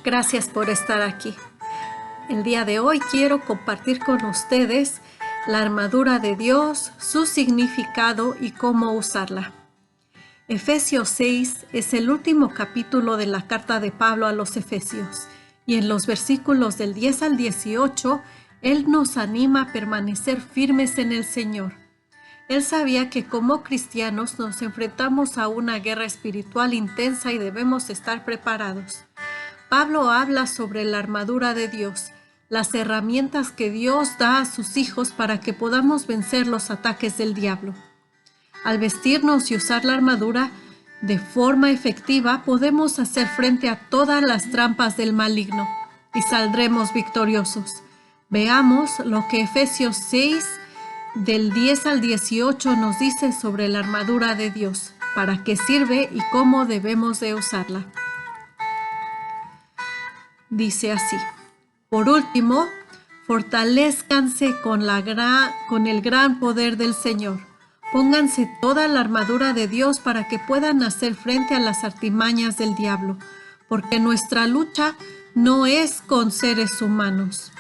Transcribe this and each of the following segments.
Gracias por estar aquí. El día de hoy quiero compartir con ustedes la armadura de Dios, su significado y cómo usarla. Efesios 6 es el último capítulo de la carta de Pablo a los Efesios, y en los versículos del 10 al 18, él nos anima a permanecer firmes en el Señor. Él sabía que como cristianos nos enfrentamos a una guerra espiritual intensa y debemos estar preparados. Pablo habla sobre la armadura de Dios, las herramientas que Dios da a sus hijos para que podamos vencer los ataques del diablo. Al vestirnos y usar la armadura de forma efectiva, podemos hacer frente a todas las trampas del maligno y saldremos victoriosos. Veamos lo que Efesios 6, del 10 al 18 nos dice sobre la armadura de Dios, para qué sirve y cómo debemos de usarla. Dice así: por último, fortalézcanse con el gran poder del Señor. Pónganse toda la armadura de Dios para que puedan hacer frente a las artimañas del diablo, porque nuestra lucha no es con seres humanos,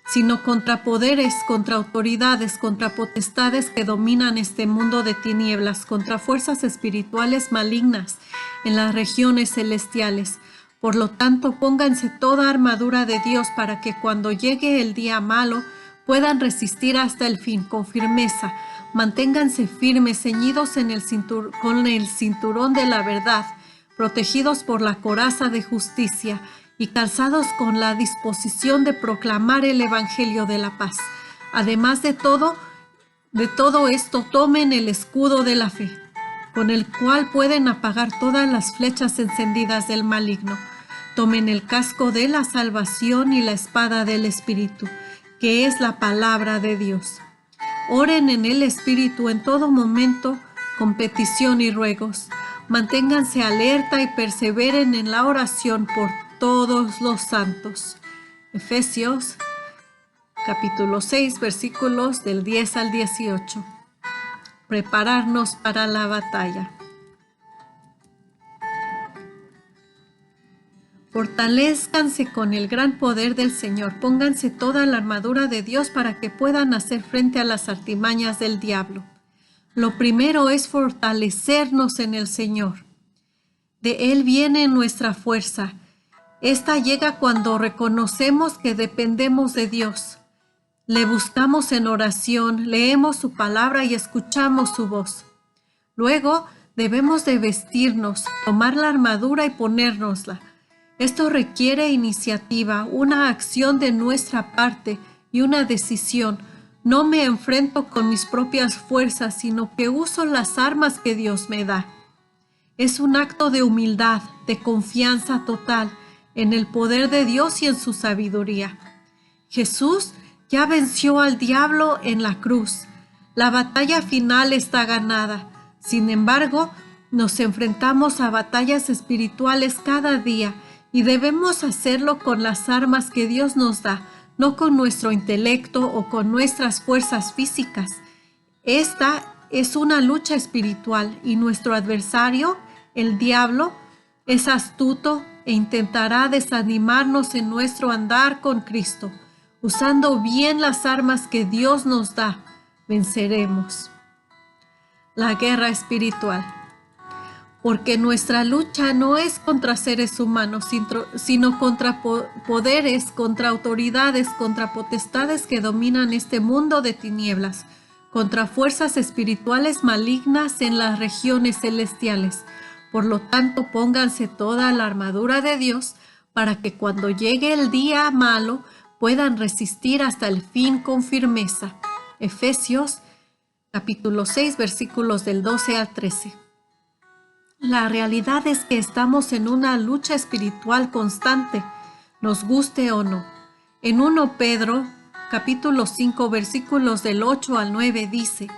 sino contra poderes, contra autoridades, contra potestades que dominan este mundo de tinieblas, contra fuerzas espirituales malignas en las regiones celestiales. Por lo tanto, pónganse toda armadura de Dios para que cuando llegue el día malo puedan resistir hasta el fin con firmeza. Manténganse firmes, ceñidos con el cinturón de la verdad, protegidos por la coraza de justicia y calzados con la disposición de proclamar el evangelio de la paz. Además de todo esto, tomen el escudo de la fe, con el cual pueden apagar todas las flechas encendidas del maligno. Tomen el casco de la salvación y la espada del Espíritu, que es la palabra de Dios. Oren en el Espíritu en todo momento con petición y ruegos. Manténganse alerta y perseveren en la oración por todos los santos. Efesios capítulo 6, versículos del 10 al 18. Prepararnos para la batalla. Fortalézcanse con el gran poder del Señor. Pónganse toda la armadura de Dios para que puedan hacer frente a las artimañas del diablo. Lo primero es fortalecernos en el Señor. De Él viene nuestra fuerza. Esta llega cuando reconocemos que dependemos de Dios. Le buscamos en oración, leemos su palabra y escuchamos su voz. Luego debemos de vestirnos, tomar la armadura y ponérnosla. Esto requiere iniciativa, una acción de nuestra parte y una decisión. No me enfrento con mis propias fuerzas, sino que uso las armas que Dios me da. Es un acto de humildad, de confianza total en el poder de Dios y en su sabiduría. Jesús ya venció al diablo en la cruz. La batalla final está ganada. Sin embargo, nos enfrentamos a batallas espirituales cada día y debemos hacerlo con las armas que Dios nos da, no con nuestro intelecto o con nuestras fuerzas físicas. Esta es una lucha espiritual y nuestro adversario, el diablo, es astuto e intentará desanimarnos en nuestro andar con Cristo. Usando bien las armas que Dios nos da, venceremos. La guerra espiritual. Porque nuestra lucha no es contra seres humanos, sino contra poderes, contra autoridades, contra potestades que dominan este mundo de tinieblas, contra fuerzas espirituales malignas en las regiones celestiales. Por lo tanto, pónganse toda la armadura de Dios para que cuando llegue el día malo puedan resistir hasta el fin con firmeza. Efesios capítulo 6, versículos del 12 al 13. La realidad es que estamos en una lucha espiritual constante, nos guste o no. En 1 Pedro, capítulo 5, versículos del 8 al 9 dice: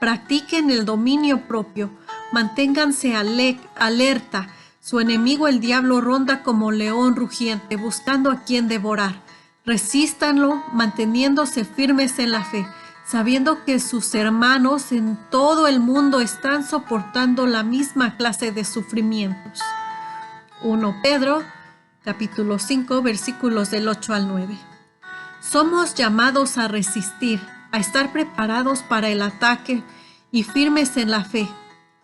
practiquen el dominio propio, manténganse alerta. Su enemigo el diablo ronda como león rugiente, buscando a quien devorar. Resístanlo, manteniéndose firmes en la fe. sabiendo que sus hermanos en todo el mundo están soportando la misma clase de sufrimientos. 1 Pedro, capítulo 5, versículos del 8 al 9. Somos llamados a resistir, a estar preparados para el ataque y firmes en la fe.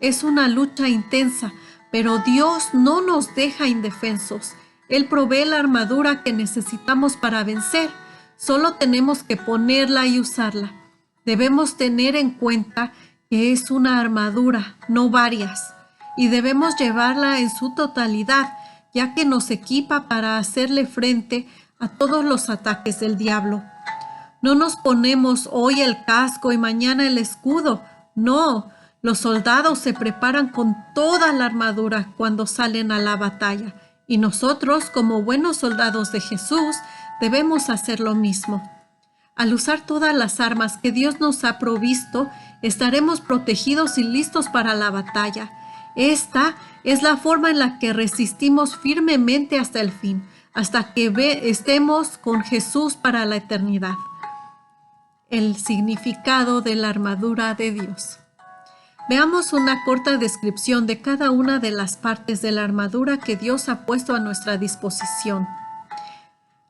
Es una lucha intensa, pero Dios no nos deja indefensos. Él provee la armadura que necesitamos para vencer. Solo tenemos que ponerla y usarla. Debemos tener en cuenta que es una armadura, no varias, y debemos llevarla en su totalidad, ya que nos equipa para hacerle frente a todos los ataques del diablo. No nos ponemos hoy el casco y mañana el escudo. No, los soldados se preparan con toda la armadura cuando salen a la batalla, y nosotros, como buenos soldados de Jesús, debemos hacer lo mismo. Al usar todas las armas que Dios nos ha provisto, estaremos protegidos y listos para la batalla. Esta es la forma en la que resistimos firmemente hasta el fin, hasta que estemos con Jesús para la eternidad. El significado de la armadura de Dios. Veamos una corta descripción de cada una de las partes de la armadura que Dios ha puesto a nuestra disposición.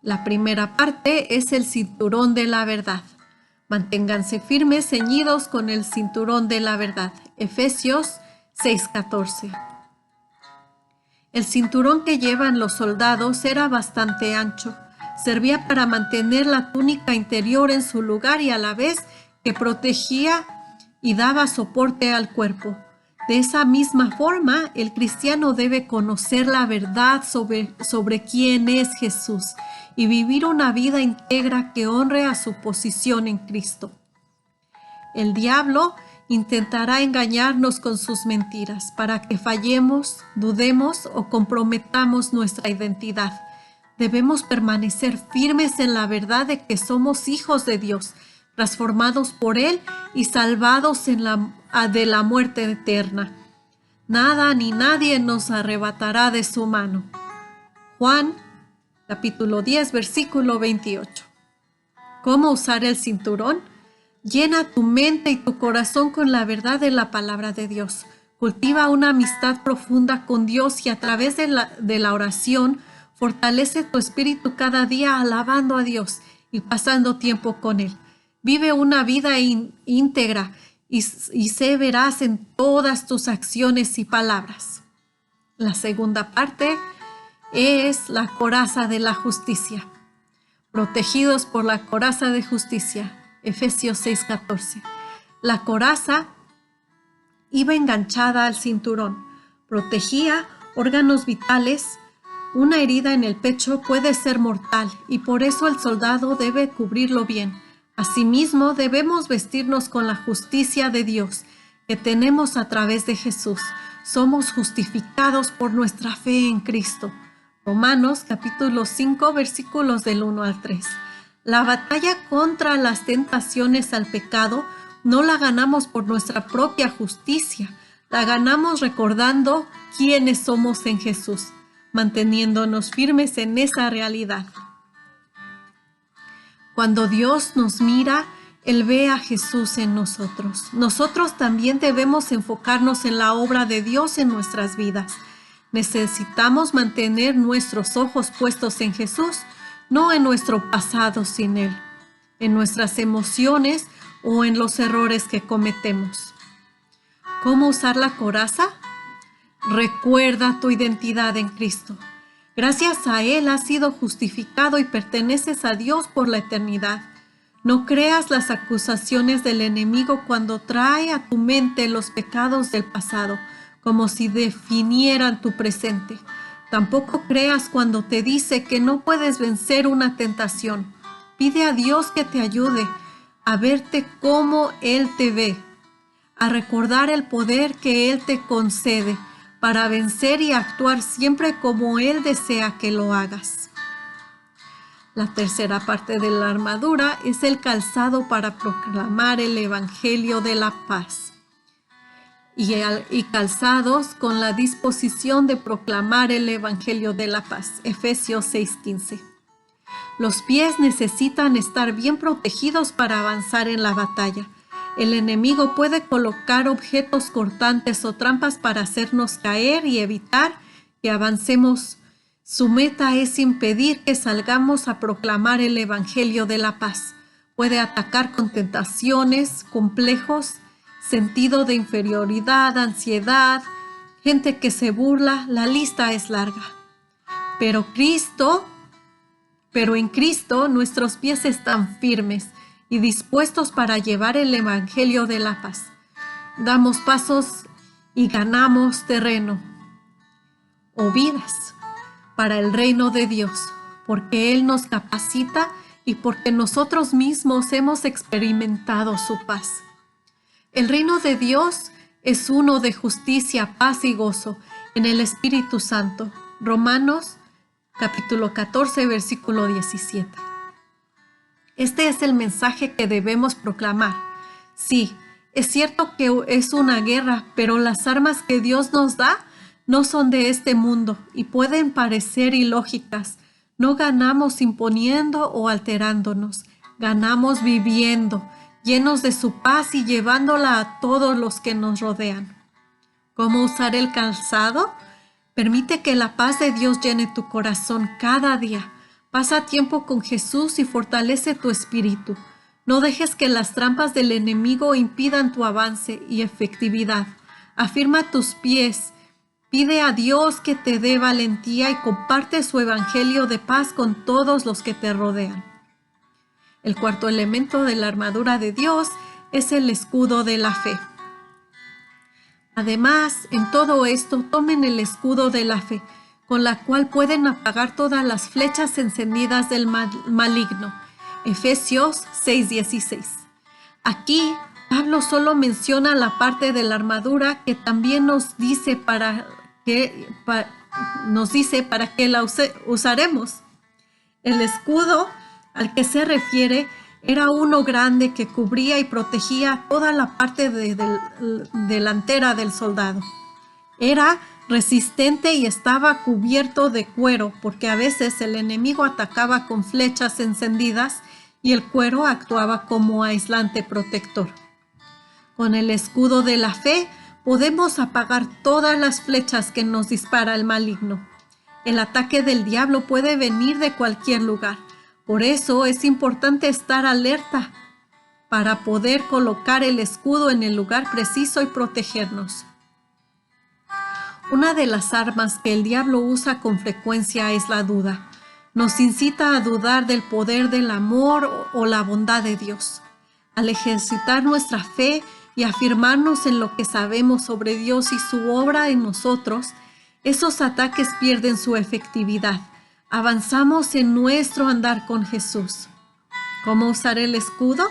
La primera parte es el cinturón de la verdad. Manténganse firmes, ceñidos con el cinturón de la verdad. Efesios 6:14. El cinturón que llevan los soldados era bastante ancho. Servía para mantener la túnica interior en su lugar y a la vez que protegía y daba soporte al cuerpo. De esa misma forma, el cristiano debe conocer la verdad sobre quién es Jesús y vivir una vida íntegra que honre a su posición en Cristo. El diablo intentará engañarnos con sus mentiras para que fallemos, dudemos o comprometamos nuestra identidad. Debemos permanecer firmes en la verdad de que somos hijos de Dios, transformados por Él y salvados de la muerte eterna. Nada ni nadie nos arrebatará de su mano. Juan, capítulo 10, versículo 28. ¿Cómo usar el cinturón? Llena tu mente y tu corazón con la verdad de la palabra de Dios. Cultiva una amistad profunda con Dios y a través de la oración, fortalece tu espíritu cada día alabando a Dios y pasando tiempo con Él. Vive una vida íntegra y sé veraz en todas tus acciones y palabras. La segunda parte es la coraza de la justicia. Protegidos por la coraza de justicia. Efesios 6:14. La coraza iba enganchada al cinturón. Protegía órganos vitales. Una herida en el pecho puede ser mortal y por eso el soldado debe cubrirlo bien. Asimismo, debemos vestirnos con la justicia de Dios que tenemos a través de Jesús. Somos justificados por nuestra fe en Cristo. Romanos capítulo 5, versículos del 1 al 3. La batalla contra las tentaciones al pecado no la ganamos por nuestra propia justicia. La ganamos recordando quiénes somos en Jesús, manteniéndonos firmes en esa realidad. Cuando Dios nos mira, Él ve a Jesús en nosotros. Nosotros también debemos enfocarnos en la obra de Dios en nuestras vidas. Necesitamos mantener nuestros ojos puestos en Jesús, no en nuestro pasado sin Él, en nuestras emociones o en los errores que cometemos. ¿Cómo usar la coraza? Recuerda tu identidad en Cristo. Gracias a Él has sido justificado y perteneces a Dios por la eternidad. No creas las acusaciones del enemigo cuando trae a tu mente los pecados del pasado, como si definieran tu presente. Tampoco creas cuando te dice que no puedes vencer una tentación. Pide a Dios que te ayude a verte como Él te ve, a recordar el poder que Él te concede para vencer y actuar siempre como Él desea que lo hagas. La tercera parte de la armadura es el calzado para proclamar el Evangelio de la paz. Y calzados con la disposición de proclamar el Evangelio de la paz. Efesios 6:15. Los pies necesitan estar bien protegidos para avanzar en la batalla. El enemigo puede colocar objetos cortantes o trampas para hacernos caer y evitar que avancemos. Su meta es impedir que salgamos a proclamar el Evangelio de la paz. Puede atacar con tentaciones, complejos, sentido de inferioridad, ansiedad, gente que se burla. La lista es larga. Pero en Cristo nuestros pies están firmes y dispuestos para llevar el Evangelio de la paz. Damos pasos y ganamos terreno o vidas para el reino de Dios, porque Él nos capacita y porque nosotros mismos hemos experimentado su paz. El reino de Dios es uno de justicia, paz y gozo en el Espíritu Santo. Romanos capítulo 14, versículo 17. Este es el mensaje que debemos proclamar. Sí, es cierto que es una guerra, pero las armas que Dios nos da no son de este mundo y pueden parecer ilógicas. No ganamos imponiendo o alterándonos, ganamos viviendo, llenos de su paz y llevándola a todos los que nos rodean. ¿Cómo usar el calzado? Permite que la paz de Dios llene tu corazón cada día. Pasa tiempo con Jesús y fortalece tu espíritu. No dejes que las trampas del enemigo impidan tu avance y efectividad. Afirma tus pies. Pide a Dios que te dé valentía y comparte su evangelio de paz con todos los que te rodean. El cuarto elemento de la armadura de Dios es el escudo de la fe. Además, en todo esto, tomen el escudo de la fe, con la cual pueden apagar todas las flechas encendidas del maligno. Efesios 6:16. Aquí, Pablo solo menciona la parte de la armadura que también nos dice para qué la usaremos. El escudo al que se refiere era uno grande que cubría y protegía toda la parte delantera del soldado. Era resistente y estaba cubierto de cuero, porque a veces el enemigo atacaba con flechas encendidas y el cuero actuaba como aislante protector. Con el escudo de la fe podemos apagar todas las flechas que nos dispara el maligno. El ataque del diablo puede venir de cualquier lugar. Por eso es importante estar alerta para poder colocar el escudo en el lugar preciso y protegernos. Una de las armas que el diablo usa con frecuencia es la duda. Nos incita a dudar del poder del amor o la bondad de Dios. Al ejercitar nuestra fe y afirmarnos en lo que sabemos sobre Dios y su obra en nosotros, esos ataques pierden su efectividad. Avanzamos en nuestro andar con Jesús. ¿Cómo usar el escudo?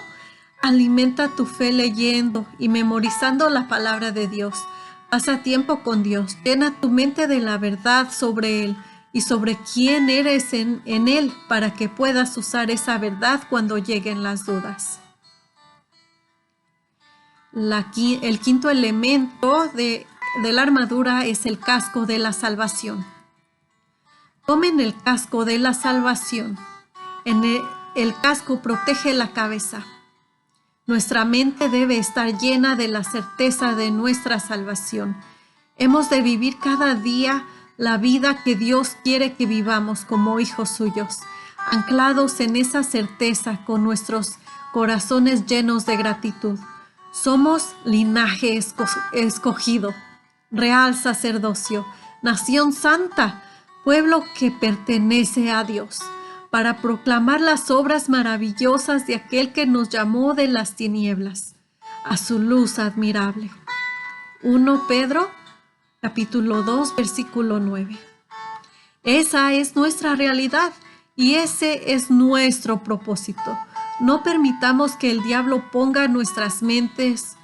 Alimenta tu fe leyendo y memorizando la palabra de Dios. Pasa tiempo con Dios. Llena tu mente de la verdad sobre Él y sobre quién eres en Él para que puedas usar esa verdad cuando lleguen las dudas. El quinto elemento de la armadura es el casco de la salvación. Tomen el casco de la salvación. El casco protege la cabeza. Nuestra mente debe estar llena de la certeza de nuestra salvación. Hemos de vivir cada día la vida que Dios quiere que vivamos como hijos suyos, anclados en esa certeza con nuestros corazones llenos de gratitud. Somos linaje escogido, real sacerdocio, nación santa, pueblo que pertenece a Dios, para proclamar las obras maravillosas de aquel que nos llamó de las tinieblas a su luz admirable. 1 Pedro, capítulo 2, versículo 9. Esa es nuestra realidad y ese es nuestro propósito. No permitamos que el diablo ponga en nuestras mentes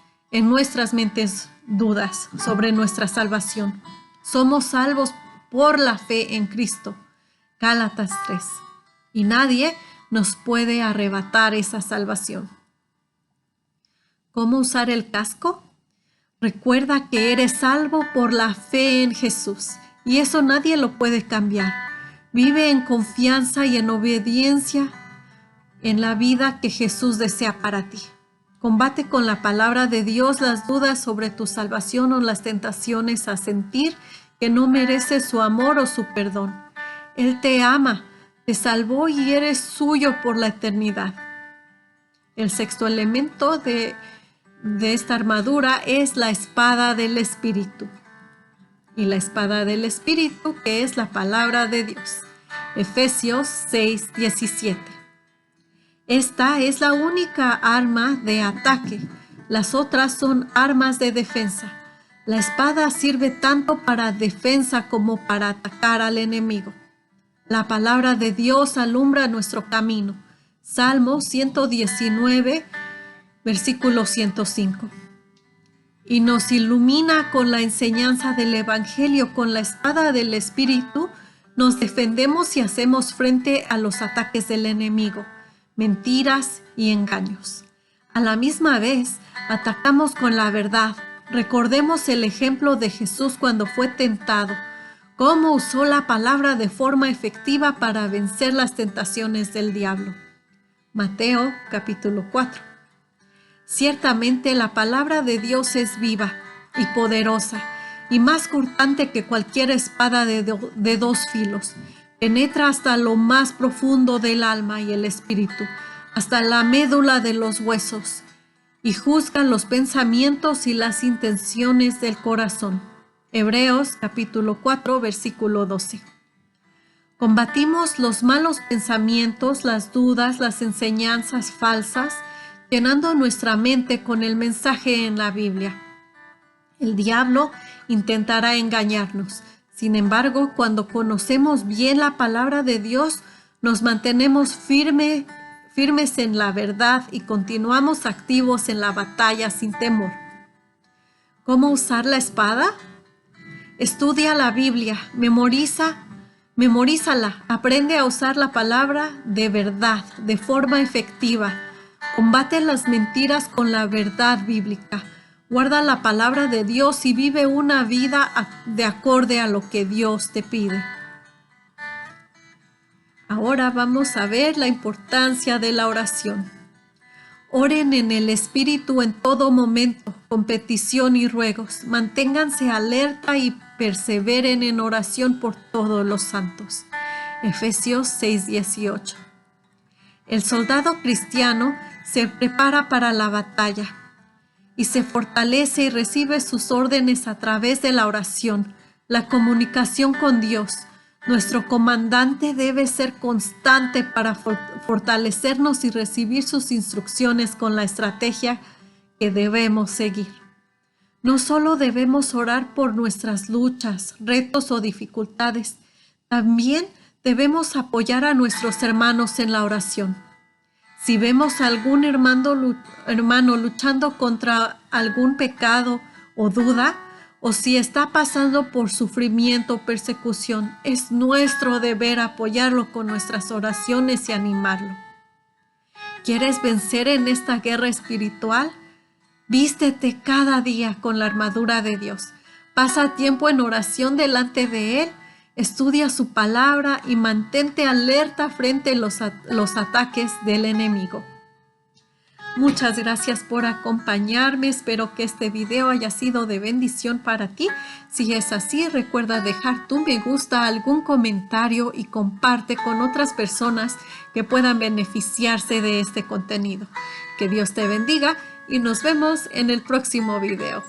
dudas sobre nuestra salvación. Somos salvos por la fe en Cristo. Gálatas 3. Y nadie nos puede arrebatar esa salvación. ¿Cómo usar el casco? Recuerda que eres salvo por la fe en Jesús y eso nadie lo puede cambiar. Vive en confianza y en obediencia en la vida que Jesús desea para ti. Combate con la palabra de Dios las dudas sobre tu salvación o las tentaciones a sentir que no mereces su amor o su perdón. Él te ama, te salvó y eres suyo por la eternidad. El sexto elemento de esta armadura es la espada del Espíritu. Y la espada del Espíritu, que es la palabra de Dios. Efesios 6:17. Esta es la única arma de ataque. Las otras son armas de defensa. La espada sirve tanto para defensa como para atacar al enemigo. La palabra de Dios alumbra nuestro camino. Salmo 119, versículo 105. Y nos ilumina con la enseñanza del Evangelio. Con la espada del Espíritu nos defendemos y hacemos frente a los ataques del enemigo, mentiras y engaños. A la misma vez, atacamos con la verdad. Recordemos el ejemplo de Jesús cuando fue tentado, cómo usó la palabra de forma efectiva para vencer las tentaciones del diablo. Mateo capítulo 4. Ciertamente la palabra de Dios es viva y poderosa y más cortante que cualquier espada de dos filos. Penetra hasta lo más profundo del alma y el espíritu, hasta la médula de los huesos, y juzga los pensamientos y las intenciones del corazón. Hebreos capítulo 4, versículo 12. Combatimos los malos pensamientos, las dudas, las enseñanzas falsas, llenando nuestra mente con el mensaje en la Biblia. El diablo intentará engañarnos. Sin embargo, cuando conocemos bien la palabra de Dios, nos mantenemos firmes en la verdad y continuamos activos en la batalla sin temor. ¿Cómo usar la espada? Estudia la Biblia, memorízala, aprende a usar la palabra de verdad, de forma efectiva. Combate las mentiras con la verdad bíblica. Guarda la palabra de Dios y vive una vida de acorde a lo que Dios te pide. Ahora vamos a ver la importancia de la oración. Oren en el Espíritu en todo momento, con petición y ruegos. Manténganse alerta y perseveren en oración por todos los santos. Efesios 6:18. El soldado cristiano se prepara para la batalla y se fortalece y recibe sus órdenes a través de la oración, la comunicación con Dios. Nuestro comandante debe ser constante para fortalecernos y recibir sus instrucciones con la estrategia que debemos seguir. No solo debemos orar por nuestras luchas, retos o dificultades, también debemos apoyar a nuestros hermanos en la oración. Si vemos a algún hermano luchando contra algún pecado o duda, o si está pasando por sufrimiento o persecución, es nuestro deber apoyarlo con nuestras oraciones y animarlo. ¿Quieres vencer en esta guerra espiritual? Vístete cada día con la armadura de Dios. Pasa tiempo en oración delante de Él. Estudia su palabra y mantente alerta frente a los ataques del enemigo. Muchas gracias por acompañarme. Espero que este video haya sido de bendición para ti. Si es así, recuerda dejar tu me gusta, algún comentario y comparte con otras personas que puedan beneficiarse de este contenido. Que Dios te bendiga y nos vemos en el próximo video.